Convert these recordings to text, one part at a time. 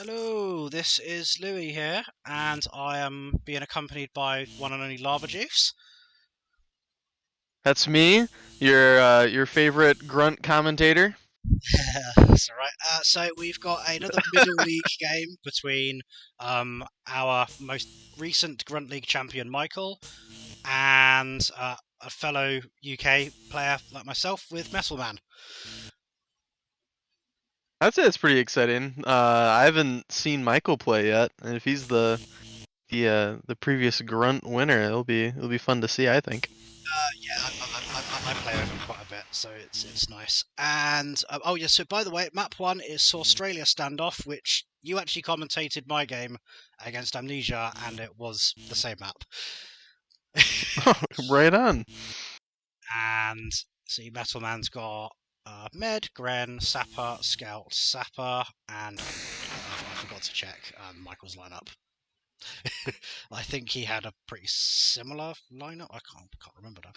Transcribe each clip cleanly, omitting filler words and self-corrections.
Hello, this is Louis here, and I am being accompanied by one and only Lava Juice. That's me, your favorite grunt commentator. That's alright. So we've got another Middle League game between our most recent Grunt League champion Michael and a fellow UK player like myself with Metalman. I'd say it's pretty exciting. I haven't seen Michael play yet, and if he's the previous grunt winner, it'll be fun to see, I think. Yeah, I play with him quite a bit, so it's nice. And oh yeah, so by the way, map one is Australia standoff, which you actually commentated my game against Amnesia, and it was the same map. Right on. And see, Metalman's got Med, Gren, Sapper, Scout, Sapper, and I forgot to check Michael's lineup. I think he had a pretty similar lineup. I can't remember now.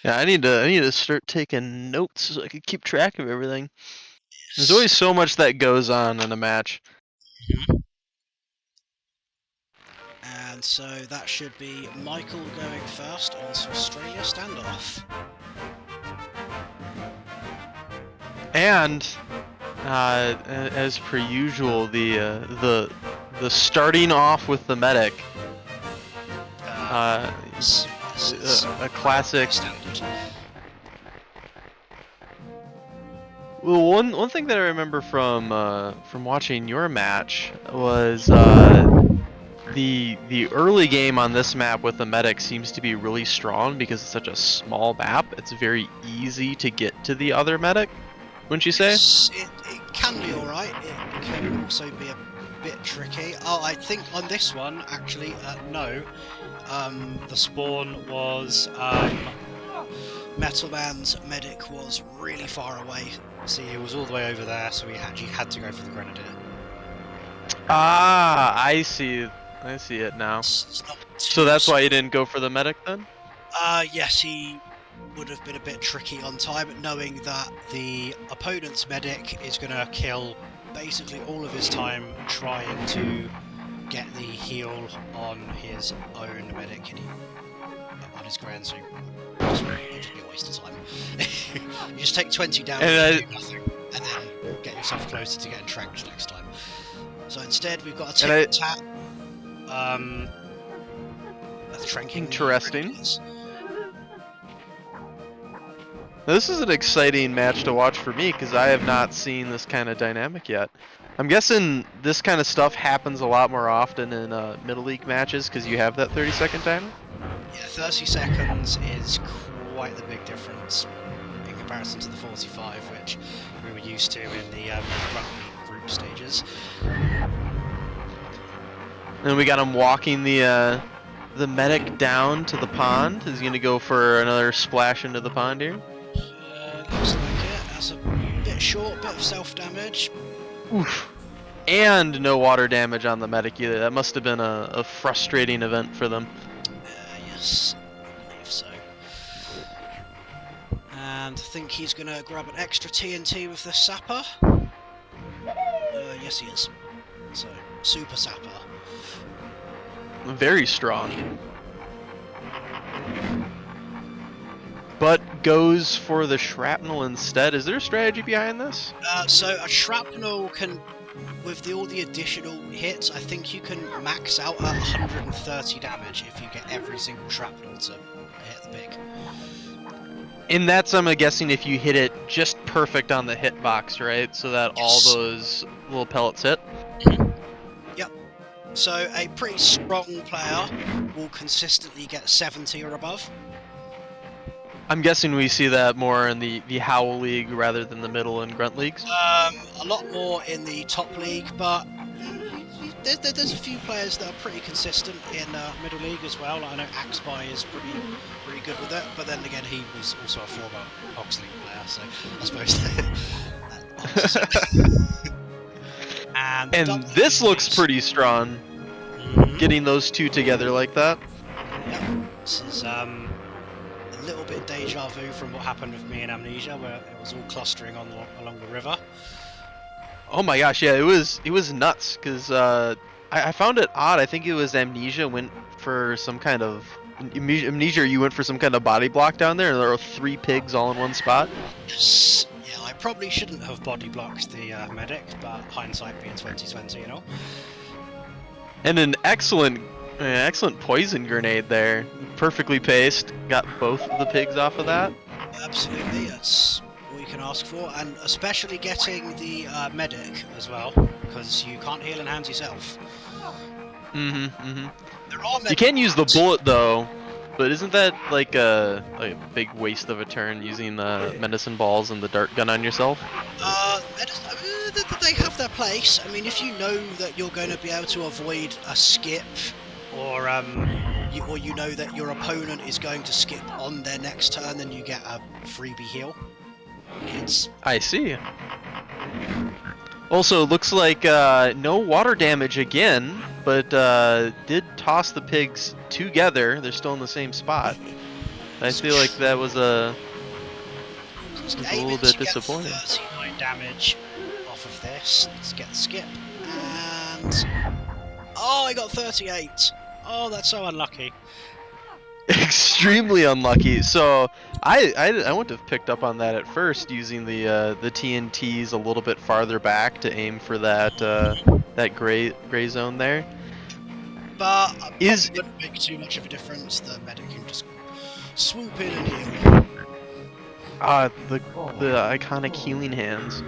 Yeah, I need to start taking notes so I can keep track of everything. There's always so much that goes on in a match. And so that should be Michael going first on Australia standoff. And as per usual, the starting off with the medic. A classic. Standard. Well, one thing that I remember from watching your match was the early game on this map with the medic seems to be really strong because it's such a small map. It's very easy to get to the other medic, wouldn't you say? It can be alright, it can also be a bit tricky. Oh, I think on this one, actually, no. The spawn was Metalman's medic was really far away. See, he was all the way over there, so he actually had to go for the grenadier. Ah, I see. I see it now. So that's why you didn't go for the medic then? Yes, he would have been a bit tricky on time, knowing that the opponent's medic is going to kill basically all of his time trying to get the heal on his own medic and on his grand, so it's just be a waste of time. You just take 20 damage and do nothing, and then get yourself closer to getting tranked next time. So instead, we've got a tit-tat. Tranking. Interesting. This is an exciting match to watch for me because I have not seen this kind of dynamic yet. I'm guessing this kind of stuff happens a lot more often in Middle League matches because you have that 30-second timer? Yeah, 30 seconds is quite the big difference in comparison to the 45, which we were used to in the rugby group stages. And we got him walking the medic down to the pond. Is he going to go for another splash into the pond here? Looks like it. That's a bit short, bit of self-damage. Oof. And no water damage on the medic either. That must have been a frustrating event for them. Yes, I believe so. And I think he's going to grab an extra TNT with the Sapper. Yes, he is. So, Super Sapper. Very strong. But goes for the shrapnel instead. Is there a strategy behind this? So a shrapnel can, with all the additional hits, I think you can max out at 130 damage if you get every single shrapnel to hit the pig. And that's, I'm guessing, if you hit it just perfect on the hitbox, right? So that all those little pellets hit? Yep. So a pretty strong player will consistently get 70 or above. I'm guessing we see that more in the Howl League rather than the Middle and Grunt Leagues? A lot more in the top league, but there's a few players that are pretty consistent in Middle League as well. I know Axby is pretty good with it, but then again, he was also a former Hogs League player, so I suppose and this looks pretty strong, getting those two together like that. Yeah, this is a little bit deja vu from what happened with me in Amnesia, where it was all clustering along the river. Oh my gosh, yeah, it was nuts because I found it odd. I think it was Amnesia went for some kind of Amnesia. You went for some kind of body block down there, and there were 3 pigs all in one spot. Yes. Yeah, I probably shouldn't have body blocked the medic, but hindsight being 2020, you know. And an excellent poison grenade there, perfectly paced. Got both of the pigs off of that. Absolutely, that's all you can ask for, and especially getting the medic as well, because you can't heal in hands yourself. There are You can use the bullet though, but isn't that like a big waste of a turn using medicine balls and the dart gun on yourself? They have their place. I mean, if you know that you're going to be able to avoid a skip, or you know that your opponent is going to skip on their next turn, then you get a freebie heal. I see. Also, looks like no water damage again, but did toss the pigs together. They're still in the same spot. I feel like that was a little bit disappointing. 39 damage off of this. Let's get the skip. And oh, I got 38. Oh, that's so unlucky. Extremely unlucky. So I wouldn't have picked up on that at first, using the TNTs a little bit farther back to aim for that that gray zone there. But it wouldn't make too much of a difference. The medic can just swoop in and heal. The iconic healing hands.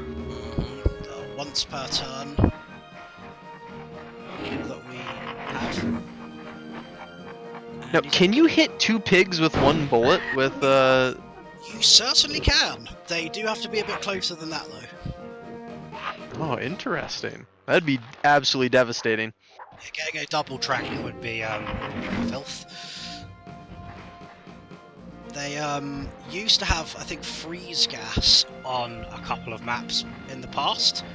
Once per turn that we have. Now, can you hit 2 pigs with 1 bullet with You certainly can. They do have to be a bit closer than that, though. Oh, interesting. That'd be absolutely devastating. Yeah, getting a double track would be filth. They used to have, I think, freeze gas on a couple of maps in the past,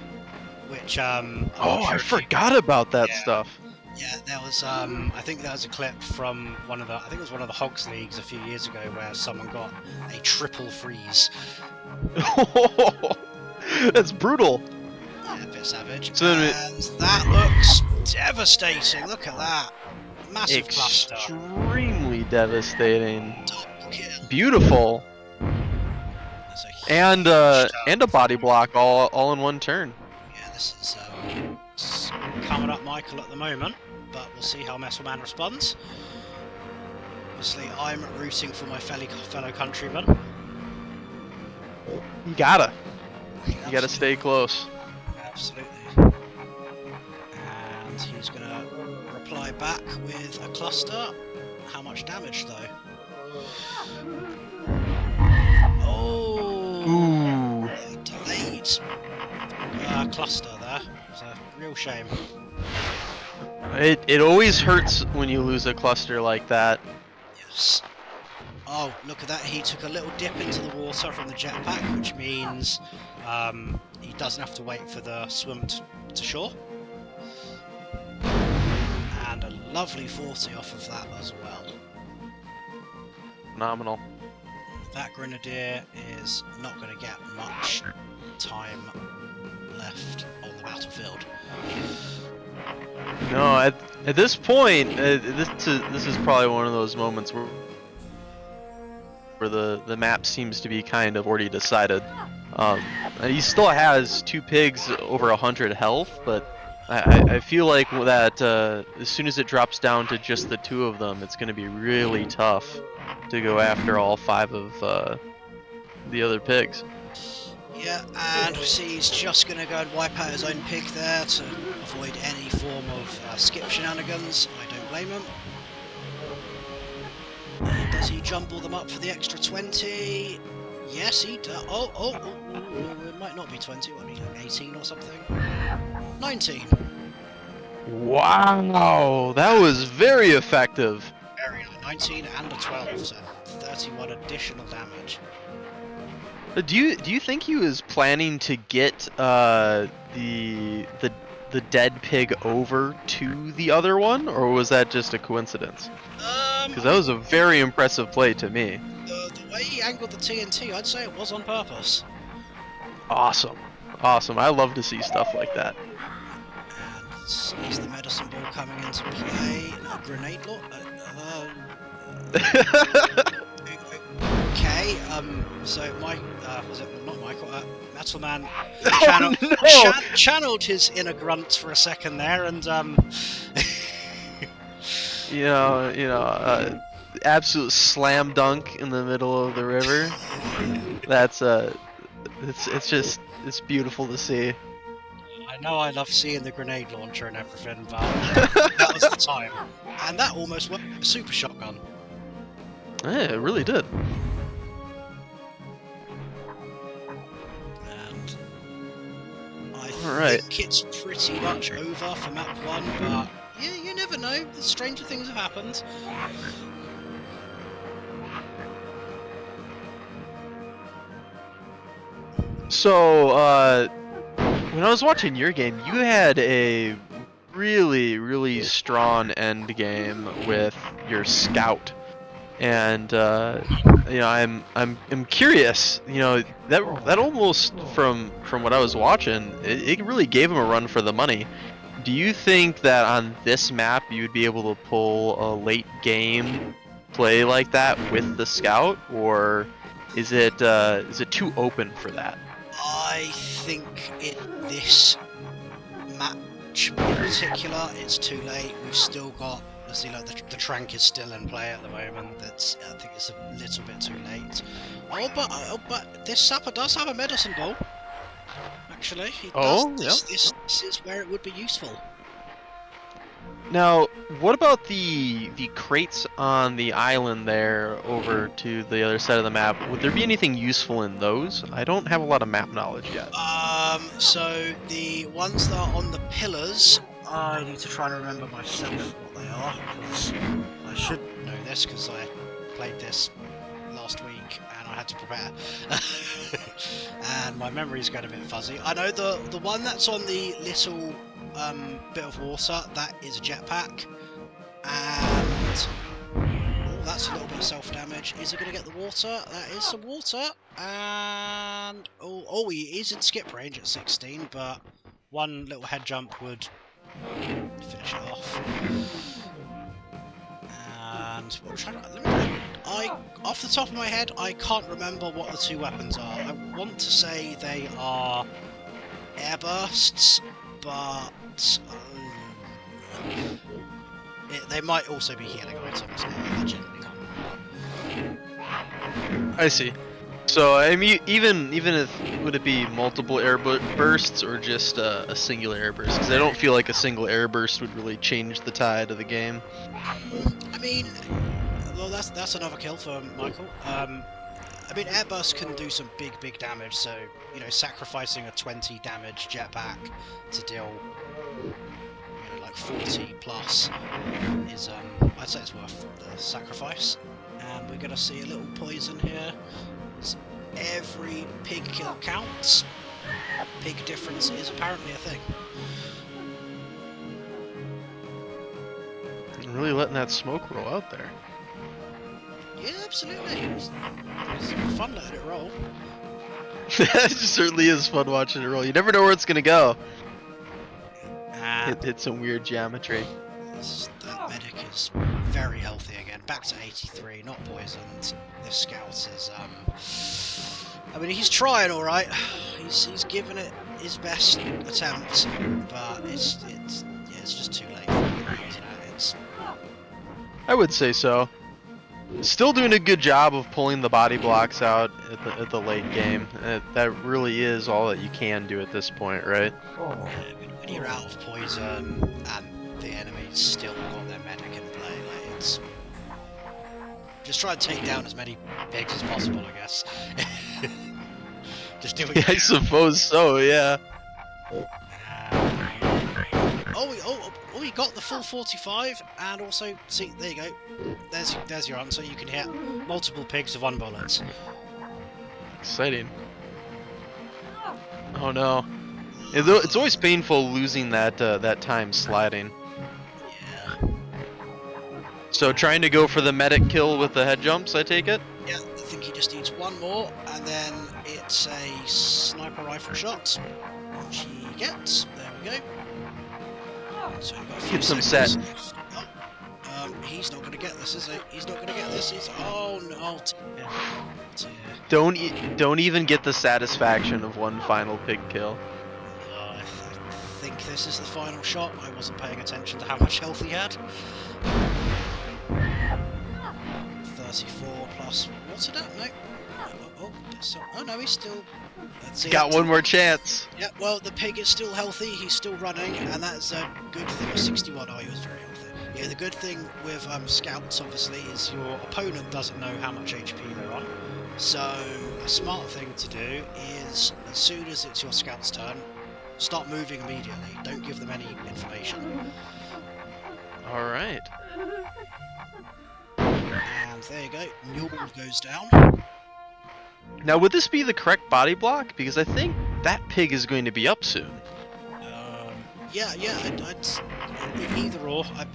which I forgot about that stuff. Yeah, there was I think there was a clip from one of the Hogs leagues a few years ago where someone got a triple freeze. That's brutal. Yeah, a bit savage. So and that looks devastating. Look at that. Massive cluster. Extremely devastating. Beautiful. And a body block all in one turn. Yeah, this is coming up Michael at the moment, but we'll see how Metalman responds. Obviously, I'm rooting for my fellow countrymen. You gotta stay close. Absolutely. And he's gonna reply back with a cluster. How much damage though? Oh! Ooh. Delayed cluster there. It's a real shame. It always hurts when you lose a cluster like that. Yes. Oh, look at that. He took a little dip into the water from the jetpack, which means he doesn't have to wait for the swim to shore. And a lovely 40 off of that as well. Phenomenal. That Grenadier is not going to get much time left on the battlefield. No, at this point, this is probably one of those moments where the map seems to be kind of already decided. He still has 2 pigs over 100 health, but I feel like that as soon as it drops down to just the 2 of them, it's going to be really tough to go after all 5 of the other pigs. Yeah, and see, he's just going to go and wipe out his own pig there to avoid any form of skip shenanigans. I don't blame him. And does he jumble them up for the extra 20? Yes, he does. Oh, it might not be 20, what, 18 or something? 19. Wow, that was very effective. Very 19 and a 12, so 31 additional damage. Do you think he was planning to get the dead pig over to the other one, or was that just a coincidence? Because that was a very impressive play to me. The way he angled the TNT, I'd say it was on purpose. Awesome. Awesome. I love to see stuff like that. And is the medicine ball coming into play? A grenade launch? Okay, so was it not Michael? Metalman Oh, no! channeled his inner grunts for a second there, and Absolute slam dunk in the middle of the river. That's it's beautiful to see. I know I love seeing the grenade launcher and everything, but that was the time, and that almost worked. A super shotgun. Yeah, it really did. And I Alright. think it's pretty much over for map 1, but yeah, you never know. Stranger things have happened. So, when I was watching your game, you had a really, really strong end game with your scout, and I'm curious. That almost from what I was watching, it really gave him a run for the money. Do you think that on this map you would be able to pull a late game play like that with the scout, or is it too open for that? I think in this match in particular, it's too late. We've still got, see, like the trank is still in play at the moment. I think it's a little bit too late. But this sapper does have a medicine ball. Actually, he does. This is where it would be useful. Now, what about the crates on the island there over to the other side of the map? Would there be anything useful in those? I don't have a lot of map knowledge yet. So the ones that are on the pillars, I need to try and remember myself what they are, because I should know this because I played this last week and I had to prepare. And my memory's got a bit fuzzy. I know the one that's on the little bit of water, that is a jetpack, and that's a little bit of self-damage. Is he going to get the water? That is some water, and he is in skip range at 16, but one little head jump would finish it off. And off the top of my head, I can't remember what the two weapons are. I want to say they are air bursts, but they might also be healing items. I genuinely can't. I see. So I mean, even if would it be multiple air bursts or just a singular air burst? Because I don't feel like a single air burst would really change the tide of the game. I mean, well, that's another kill for Michael. I mean, air burst can do some big damage. So sacrificing a 20 damage jetpack to deal like 40 plus is I'd say it's worth the sacrifice. And we're gonna see a little poison here. Every pig kill counts. Pig difference is apparently a thing. Really letting that smoke roll out there. Yeah, absolutely. It's fun letting it roll. It certainly is fun watching it roll. You never know where it's gonna go. Hit some weird geometry. That medic is very healthy again. Back to 83, not poisoned. This scout is I mean, he's trying all right. He's given it his best attempt, but it's just too late. I would say so. Still doing a good job of pulling the body blocks out at the late game. That really is all that you can do at this point, right? When you're out of poison and the enemy's still got their medic in play, like it's just try to take down as many pigs as possible, I guess. Just do it. I suppose so, yeah. He got the full 45, and also, see, there you go. There's your answer. You can hit multiple pigs with one bullet. Exciting. Oh no. It's always painful losing that time sliding. Yeah. So trying to go for the medic kill with the head jumps, I take it? Yeah, I think he just needs one more, and then it's a sniper rifle shot. Which he gets. There we go. So we've got a few Get some seconds. set. Oh, he's not going to get this, is he? He's not going to get this. He's oh no! Oh, dear. Don't even get the satisfaction of one final pig kill. I think this is the final shot. I wasn't paying attention to how much health he had. 34 plus. What's it at? No. Oh no, he's still. Got one more chance. Yeah, well, the pig is still healthy. He's still running, and that's a good thing. 61. Oh, he was very healthy. Yeah, the good thing with scouts, obviously, is your opponent doesn't know how much HP they're on. So a smart thing to do is, as soon as it's your scout's turn, start moving immediately. Don't give them any information. All right. And there you go. Mule goes down. Now, would this be the correct body block? Because I think that pig is going to be up soon. Yeah. I'd either or. I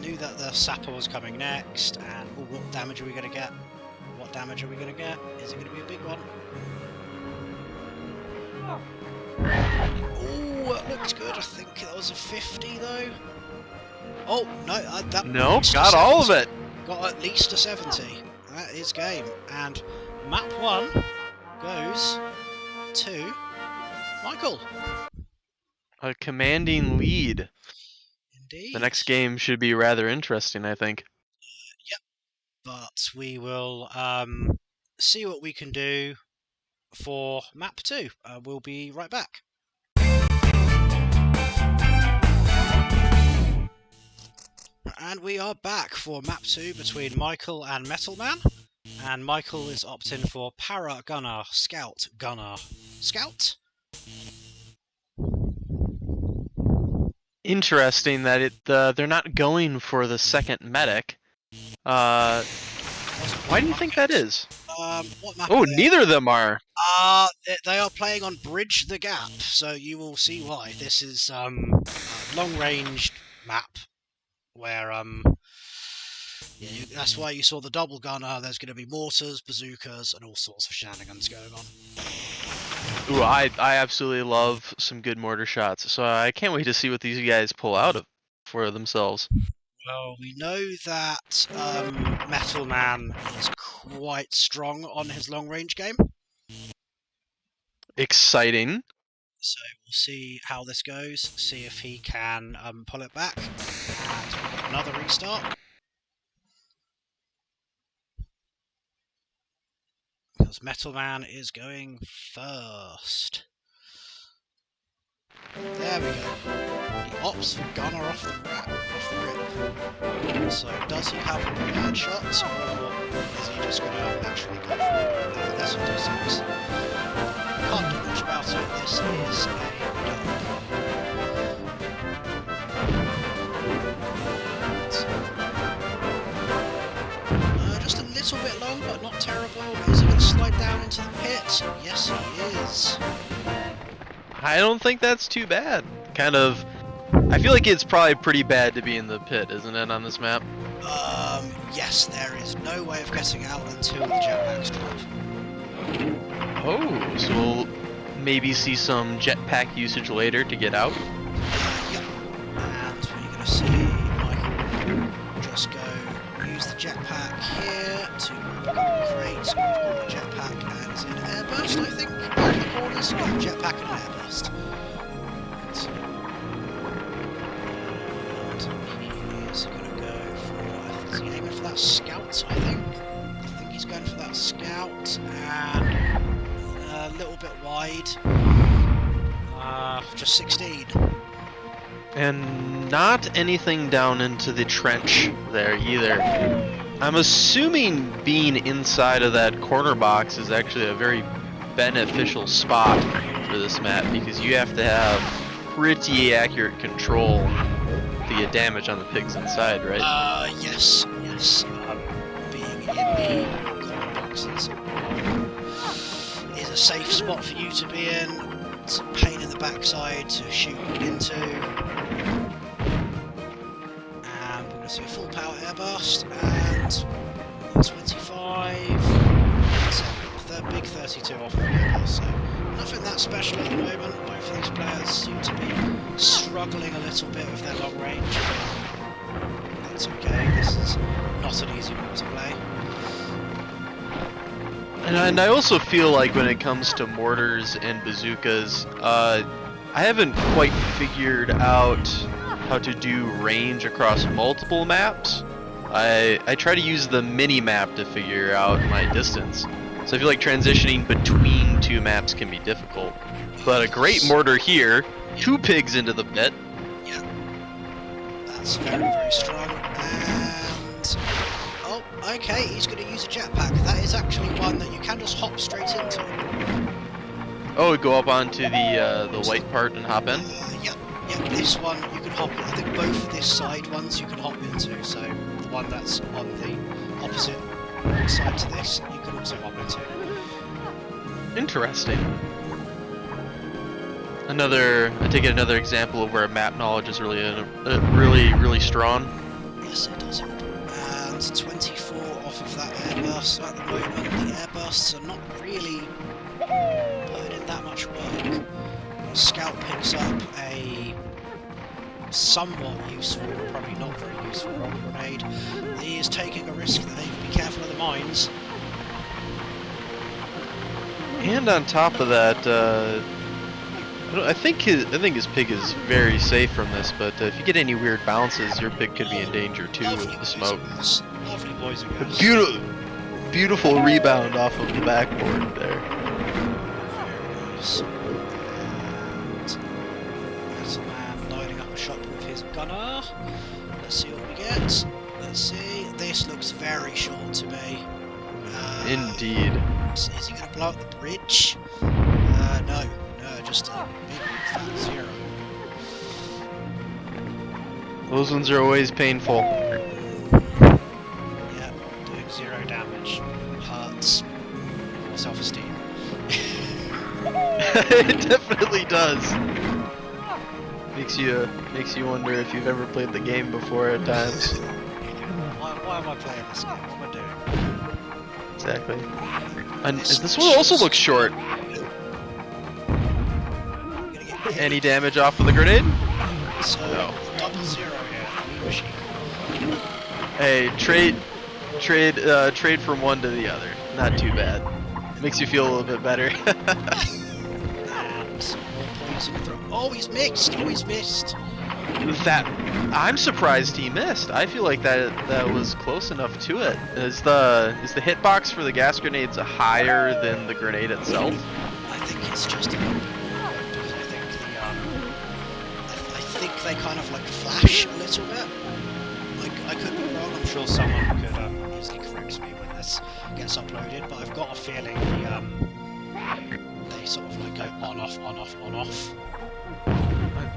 knew that the sapper was coming next, and what damage are we going to get? What damage are we going to get? Is it going to be a big one? Oh, it looks good. I think that was a 50 though. Oh no, that Nope, got all of it. Got at least a 70. That is game. And map 1 goes to Michael. A commanding lead. Indeed. The next game should be rather interesting, I think. Yep. But we will see what we can do for map 2. We'll be right back. And we are back for map 2 between Michael and Metalman. And Michael is opting for Para Gunner, Scout Gunner. Scout? Interesting that they're not going for the second medic. Why do you think that is? What map Oh, neither of them are. They are playing on Bridge the Gap, so you will see why. This is a long-range map where that's why you saw the double gunner. There's going to be mortars, bazookas, and all sorts of shenanigans going on. Ooh, I absolutely love some good mortar shots, so I can't wait to see what these guys pull out of for themselves. Well, we know that Metalman is quite strong on his long-range game. Exciting. So we'll see how this goes, see if he can pull it back, and another restart. Because Metalman is going first. There we go. He opts for gunner off the rip. So does he have a prepared shot, or is he just going to naturally go for it? This will do 6. Can't do much about it. This is a just a little bit long, but not terrible. Is he going to slide down into the pit? Yes, he is. I don't think that's too bad. Kind of. I feel like it's probably pretty bad to be in the pit, isn't it, on this map? Yes, there is no way of getting out until the jetpacks drop. Oh, so we'll maybe see some jetpack usage later to get out? Yep. And we're going to see Michael just go use the jetpack here to grab a crate. We've got the jetpack and it's in airburst, I think. In the corners, yeah, jetpack and airburst. And he is going to go for, is he aiming for that scout, I think? I think he's going for that scout, and a little bit wide. Just 16. And not anything down into the trench there either. I'm assuming being inside of that corner box is actually a very beneficial spot for this map, because you have to have pretty accurate control to get damage on the pigs inside, right? Yes. Being in the corner boxes is a safe spot for you to be in. It's a pain in the backside to shoot into. And we're going to see a full power airburst and 25. big 32 off of Metalman, so nothing that special at the moment. Both of these players seem to be struggling a little bit with their long range. That's okay, this is not an easy one to play. And I also feel like when it comes to mortars and bazookas, I haven't quite figured out how to do range across multiple maps. I try to use the mini map to figure out my distance. So I feel like transitioning between two maps can be difficult. But a great mortar here, 2 pigs into the pit. Yeah, that's very, very strong. And oh, okay, he's going to use a jetpack. That is actually one that you can just hop straight into. Oh, go up onto the white part and hop in? Yeah, this one you can hop in. I think both this side ones you can hop into, so the one that's on the opposite side to this, you can also hop into. Interesting. I take it another example of where map knowledge is really, really strong. Yes, it does. And 24 off of that airburst. So at the moment, the airbursts are not really putting in that much work. Scout picks up a somewhat useful, probably not very useful roll grenade. He is taking a risk there. Be careful of the mines. And on top of that, I think his pig is very safe from this. But if you get any weird bounces, your pig could be in danger too with the smoke. Lovely boys and girls. Beautiful rebound off of the backboard there. Very nice. Metalman lining up a shot with his gunner. Let's see what we get. Let's see. This looks very short to me. Indeed. Is he going to blow up the bridge? No, just a big fat 0. Those ones are always painful. Yeah, doing 0 damage hurts your self-esteem. It definitely does. Makes you wonder if you've ever played the game before at times. Why am I playing this game? What am I doing? Exactly. And this one also looks short. Any damage off of the grenade? So, No. double 0 here. Hey, trade from one to the other. Not too bad. Makes you feel a little bit better. And some more poison throw. Oh, he's mixed! Oh, he's missed! I'm surprised he missed. I feel like that was close enough to it. Is the hitbox for the gas grenades higher than the grenade itself? I think it's just a little bit more, because I think they kind of like flash a little bit. Like, I could be wrong, I'm sure someone could easily correct me when this gets uploaded, but I've got a feeling they sort of like go on off, on off, on off.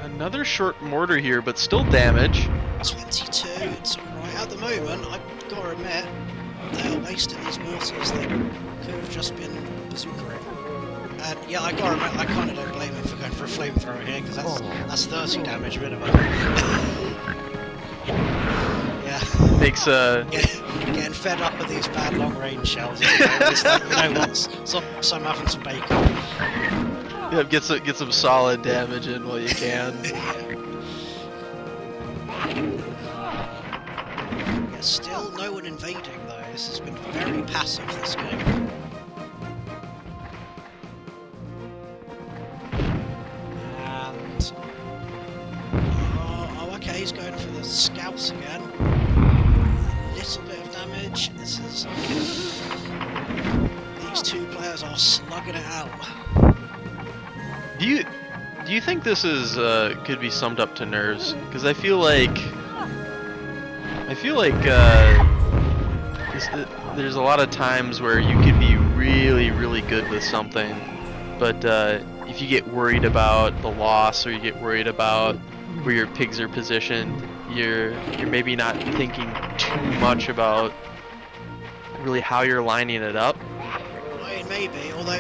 Another short mortar here, but still damage. 22, it's alright. At the moment, I've got to admit, they're wasting these mortars that could have just been bazooka. And yeah, I got to admit, I kind of don't blame him for going for a flamethrower here, because that's 30 damage minimum. Yeah. Makes Getting fed up with these bad long range shells. It's like, you know what, so I'm having some bacon. Yeah, get some solid damage in while you can. Yeah, still no one invading though. This has been very passive, this game. And oh, okay, he's going for the scouts again. A little bit of damage. This is these two players are slugging it out. Do you think this is could be summed up to nerves? Because I feel like there's a lot of times where you could be really good with something, but if you get worried about the loss or you get worried about where your pigs are positioned, you're maybe not thinking too much about really how you're lining it up. I mean, maybe. Although I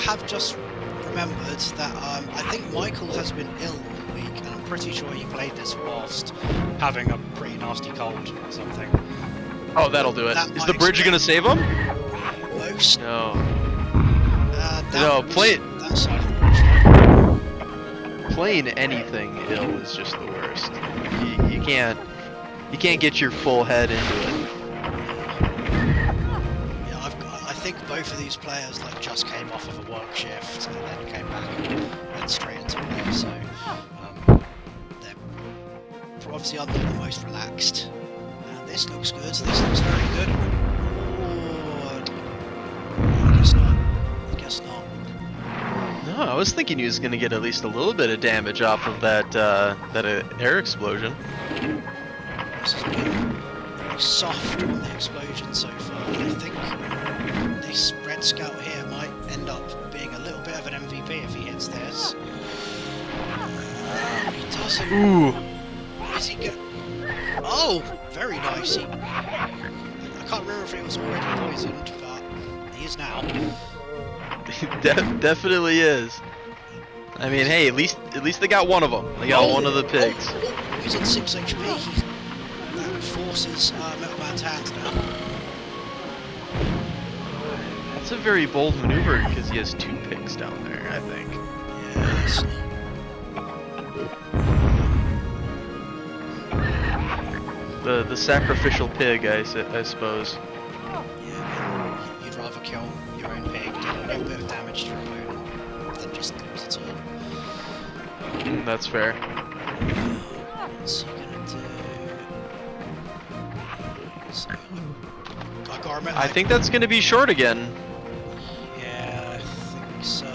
have just remembered that I think Michael has been ill all week, and I'm pretty sure he played this whilst having a pretty nasty cold or something. Oh, that'll do it. That Is the bridge gonna save him? Most. No. No, that side of the bridge. playing anything ill is just the worst. You can't get your full head into it. Yeah, I think both of these players like just came off of a work shift and then came back and went straight into play. So they're obviously I'm not the most relaxed. And this looks good. This looks very good. Oh, I guess not. I guess not. No, I was thinking he was going to get at least a little bit of damage off of that air explosion. This has been very soft on the explosion so far. I think this Red Scout here might end up being a little bit of an MVP if he hits this. He doesn't. Ooh. Is he good? Oh, very nice. I can't remember if he was already poisoned, but he is now. Definitely is. I mean, hey, at least they got one of them. They got one of the pigs. He's at 6 HP. That forces Metalman's hands now. That's a very bold maneuver because he has 2 pigs down there, I think. Yes. The sacrificial pig, I suppose. Yeah, you'd rather kill your own pig, do a little bit of damage to your opponent, than just lose it all. That's fair. What's he gonna do? So, I think that's gonna be short again. Yeah, I think so.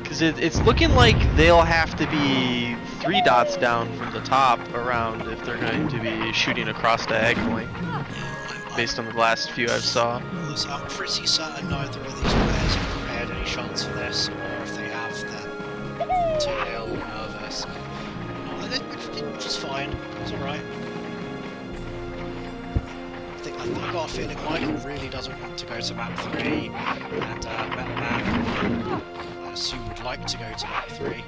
Because it's looking like they'll have to be 3 dots down from the top around if they're going to be shooting across diagonally. Based on the last few I've saw. So I'm pretty certain neither of these players have prepared any shots for this, or if they have, they're too ill or nervous. Which is fine. It's alright. I got a feeling Michael really doesn't want to go to map 3, and Metalman, I assume, would like to go to map 3.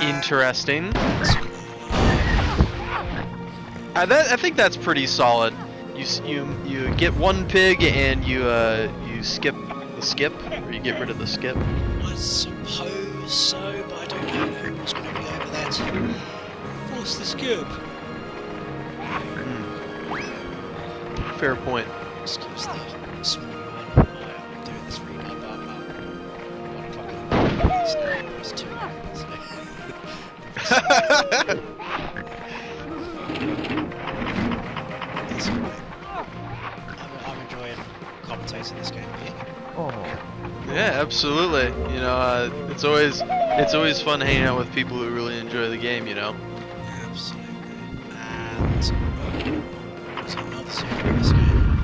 Interesting. I think that's pretty solid. You get 1 pig and you skip the skip, or you get rid of the skip. I suppose so, but I don't know who's going to be over there to force the skip. Fair point. Excuse the small one. I'm doing this really about 1 o'clock in the morning. It's now almost 2 hours. That's alright. I'm enjoying commentating this game. Yeah, absolutely. You know, it's always fun hanging out with people who really enjoy the game. You know. Absolutely. And there's another serious game.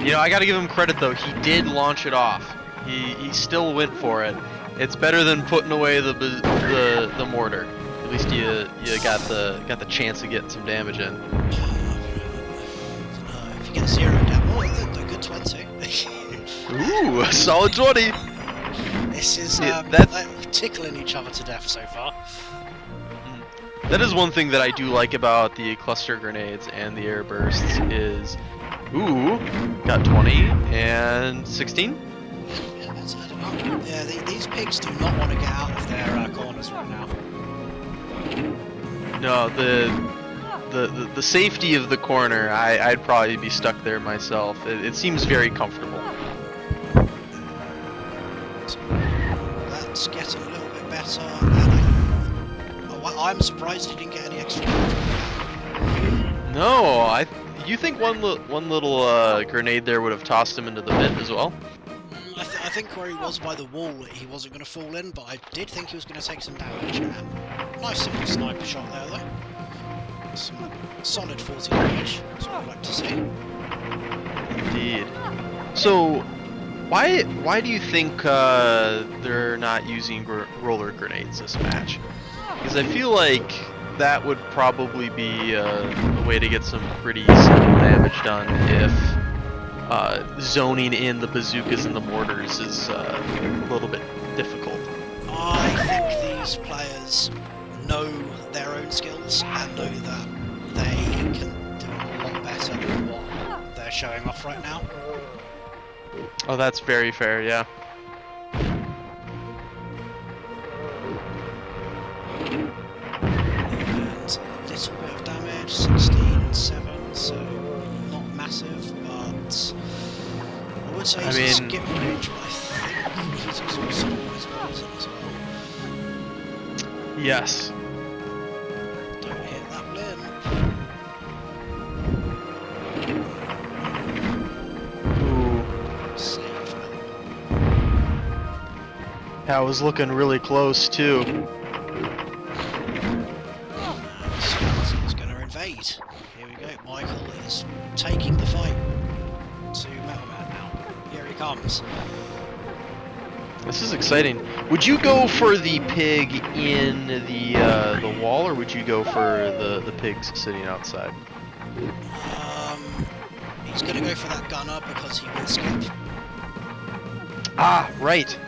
You know, I gotta give him credit though. He did launch it off. He still went for it. It's better than putting away the mortar. At least you got the chance of getting some damage in. If you get 0 damage, a good 20. Ooh, a solid 20. This is like tickling each other to death so far. That is one thing that I do like about the cluster grenades and the air bursts is, ooh, got 20 and 16. Yeah, I don't know. Yeah, these pigs do not want to get out of their corners right now. No, the safety of the corner, I'd probably be stuck there myself. It seems very comfortable. That's getting a little bit better. I'm surprised he didn't get any extra. No, you think one little grenade there would have tossed him into the pit as well? I think where he was by the wall, he wasn't going to fall in, but I did think he was going to take some damage. Nice simple sniper shot there, though. Some solid 40 damage. That's what I'd like to see. Indeed. So, why do you think they're not using roller grenades this match? Because I feel like that would probably be a way to get some pretty simple damage done if zoning in the bazookas and the mortars is a little bit difficult. I think these players know their own skills and know that they can do a lot better than what they're showing off right now. Oh, that's very fair, yeah. And a little bit of damage, 16 and 7, so not massive, but I would say he's in skip range, but I think he's exhausted all his poison as well. Yes. Don't hit that blimp. Ooh. Save. That was looking really close, too. He's going to invade. Here we go. Michael is taking the fight to Metalman now. Here he comes. This is exciting. Would you go for the pig in the wall, or would you go for the pigs sitting outside? He's going to go for that gunner because he will skip. Ah, right.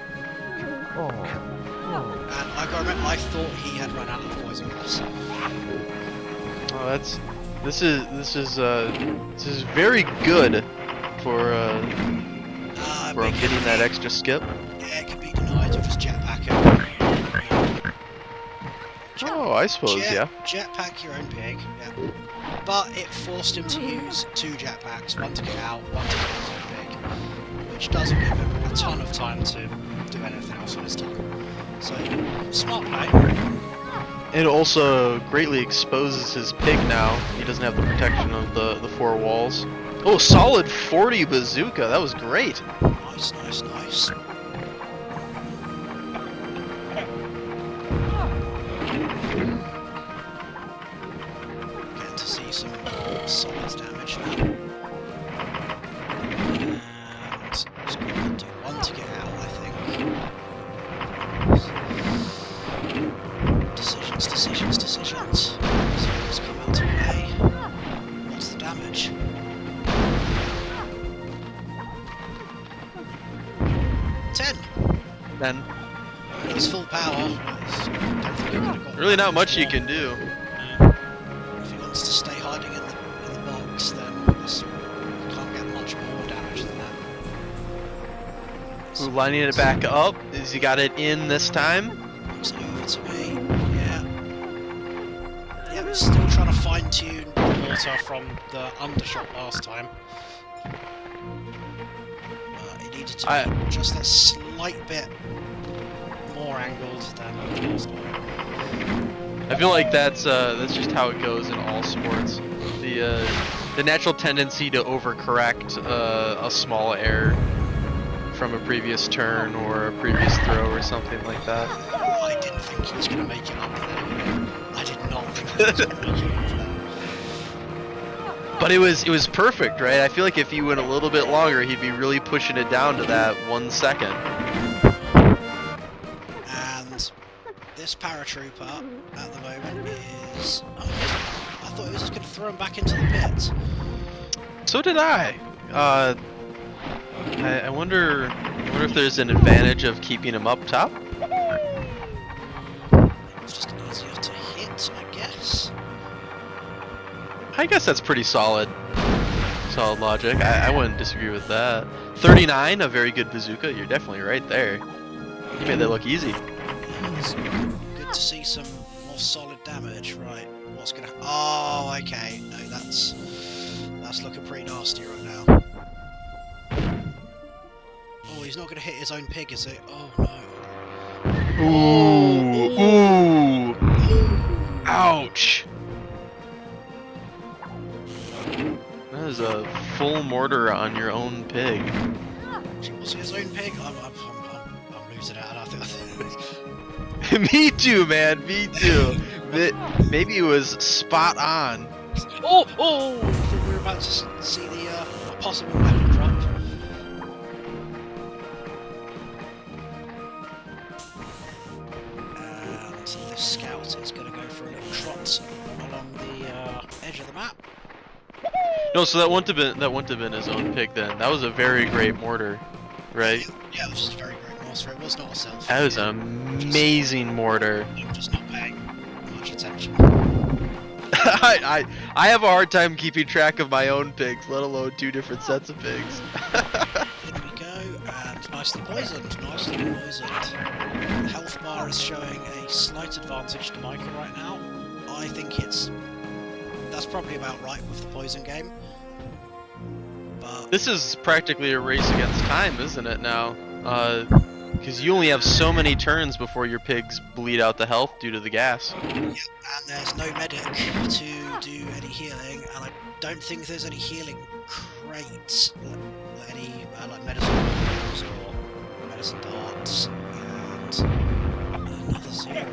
And I remember, I thought he had run out of poison gas. Oh, this is very good for getting that extra skip. Yeah, it can be denied. You'll just jetpack it. Oh, I suppose, yeah. Jetpack your own pig. Yeah. But it forced him to use 2 jetpacks, one to get out, one to get his own pig, which doesn't give him a ton of time to do anything else on his turn. So, smart play. It also greatly exposes his pig now. He doesn't have the protection of the 4 walls. Oh, solid 40 bazooka. That was great. Nice, nice, nice. Getting to see some solid damage now. And he's going to do 1 to get out, I think. Decisions. So he's come out to play. What's the damage? 10. Then He's full power. really not much you can do. If he wants to stay hiding in the box, then this can't get much more damage than that. Ooh, lining it back up. Has he got it in this time? Looks over to me. Yeah. Yeah, we're still trying to fine-tune the water from the undershot last time. It needed to be just a slight bit more angled than the last one. I feel like that's just how it goes in all sports. The natural tendency to overcorrect a small error from a previous turn or a previous throw or something like that. I didn't think he was going to make it up there. I did not think he was going to make it up there. But it was perfect, right? I feel like if he went a little bit longer, he'd be really pushing it down to that 1 second. And this paratrooper at the moment is... I thought he was just going to throw him back into the pit. So did I. I wonder if there's an advantage of keeping him up top. It's just easier to hit, I guess. I guess that's pretty solid logic. I wouldn't disagree with that. 39, a very good bazooka. You're definitely right there. You made that look easy. Yeah, it's good to see some more solid damage. Right, what's gonna... Oh, okay. No, that's looking pretty nasty right now. Oh, he's not gonna hit his own pig, is it? Oh, no. Ooh. Ouch. That is a full mortar on your own pig. Was it his own pig? I'm losing it. I think. Me too, man. Me too. Maybe it was spot on. Oh! I thought we were about to see the possible weapon drop. And this scout is going to go for a little trot along the edge of the map. No, so that wouldn't have been his own pig then. That was a very great mortar, right? Yeah, it was just a very great mortar. It was not a selfie. That was an amazing mortar. I'm just not paying much attention. I have a hard time keeping track of my own pigs, let alone 2 different sets of pigs. In we go, and nicely poisoned, nicely poisoned. The health bar is showing a slight advantage to Michael right now. I think that's probably about right with the poison game. But This is practically a race against time, isn't it now? Because you only have so many turns before your pigs bleed out the health due to the gas. yeah, and there's no medic to do any healing, and I don't think there's any healing crates, any like medicine balls or medicine darts, and another 0.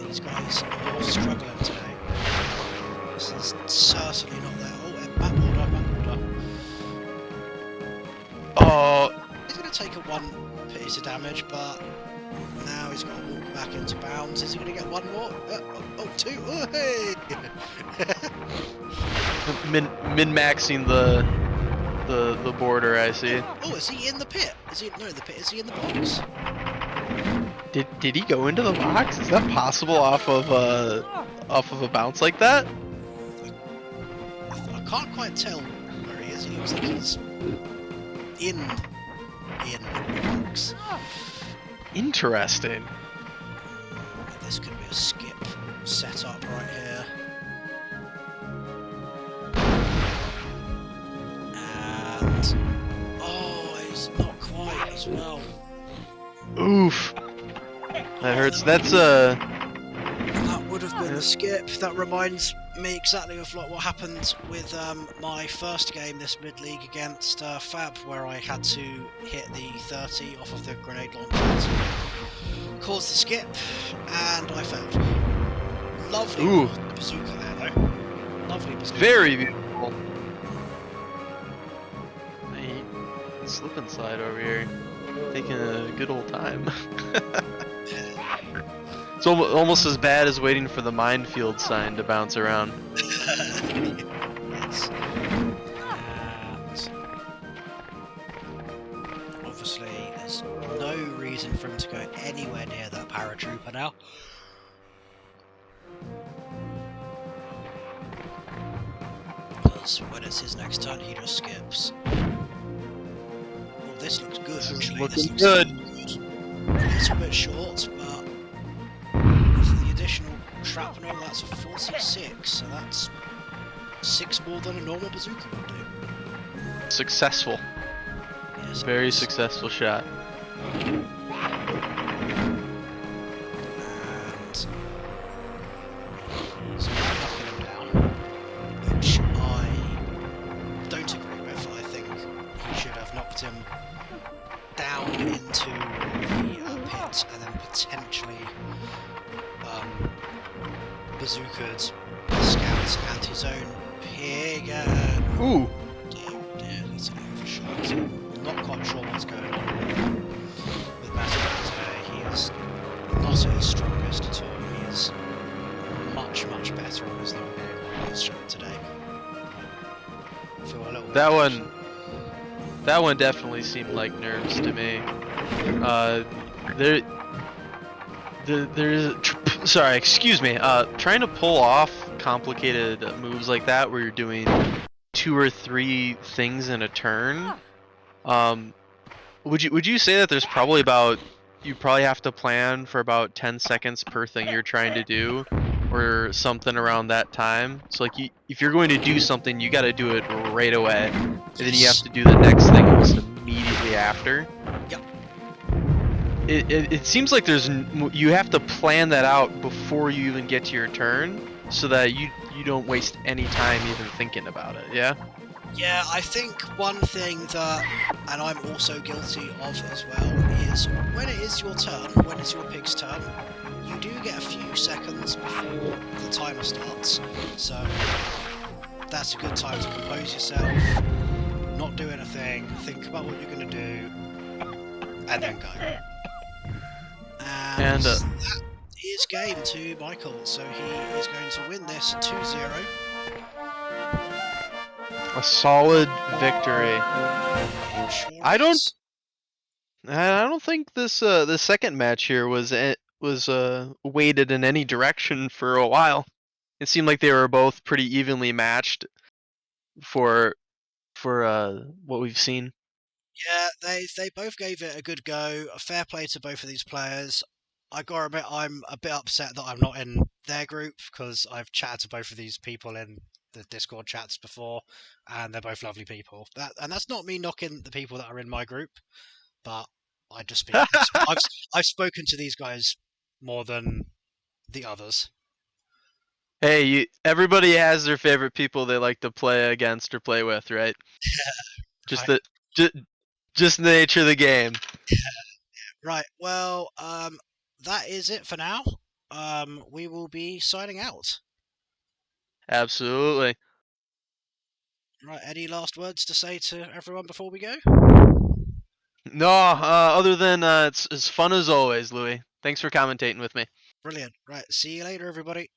These guys are struggling today. This is certainly not there. Oh, map order. Oh, He's going to take a 1 piece of damage, but now he's got to walk back into bounds. Is he going to get 1 more? 2. Oh, hey! min-maxing the border, I see. Oh, is he in the pit? Is he no the pit? Is he in the box? Did he go into the box? Is that possible off of a bounce like that? I can't quite tell where he is. He looks like he's in the box. Interesting. This could be a skip setup right here. And oh, he's not quite as well. Oof. That hurts. That's That would have been a skip. That reminds me exactly of what happened with my first game this mid-league against Fab, where I had to hit the 30 off of the grenade launcher to cause the skip, and I failed. Lovely Ooh. bazooka there, though. Lovely bazooka. very beautiful. Hey, slip and slide over here, taking a good old time. It's almost as bad as waiting for the minefield sign to bounce around. Yes. And obviously, there's no reason for him to go anywhere near that paratrooper now. Because when it's his next turn, he just skips. Oh, this looks good, actually. Looking This looks good. A little bit short, but with the additional shrapnel, that's a 46, so that's 6 more than a normal bazooka would do. Successful. Yes, Very it is. successful shot. And so I'm knocking him down, which I don't agree with. I think he should have knocked him down into the pit and then potentially bazookaed the scouts and his own pig. Ooh. Dear, that's an overshot. I'm not quite sure what's going on with Metalman today. He is not at his strongest at all. He is much better on his long game than he has shown today. I feel a little That bit one. That one definitely seemed like nerves to me. Sorry, excuse me. Trying to pull off complicated moves like that, where you're doing 2 or 3 things in a turn. Would you say that there's probably you probably have to plan for about 10 seconds per thing you're trying to do, or something around that time? So like, if you're going to do something, you got to do it right away, and then you have to do the next thing almost immediately after. Yep. It seems like you have to plan that out before you even get to your turn, so that you don't waste any time even thinking about it. Yeah. Yeah, I think one thing that, and I'm also guilty of as well, is when it is your turn, when it's your pig's turn, you do get a few seconds before the timer starts. So that's a good time to compose yourself, not do anything, think about what you're going to do, and then go. And that is game to Michael, so he is going to win this 2-0. A solid victory. Sure I don't is. think this the second match here was weighted in any direction for a while. it seemed like they were both pretty evenly matched for what we've seen. Yeah, they both gave it a good go. A fair play to both of these players. I gotta admit, I'm a bit upset that I'm not in their group because I've chatted to both of these people in the Discord chats before, and they're both lovely people. That's not me knocking the people that are in my group, but I just speak. I've spoken to these guys more than the others. Hey, everybody has their favorite people they like to play against or play with, right? Just Right, the just, just the nature of the game. right. Well, that is it for now. We will be signing out. Absolutely. Right, any last words to say to everyone before we go? No, other than it's as fun as always, Louis. Thanks for commentating with me. Brilliant. Right, see you later, everybody.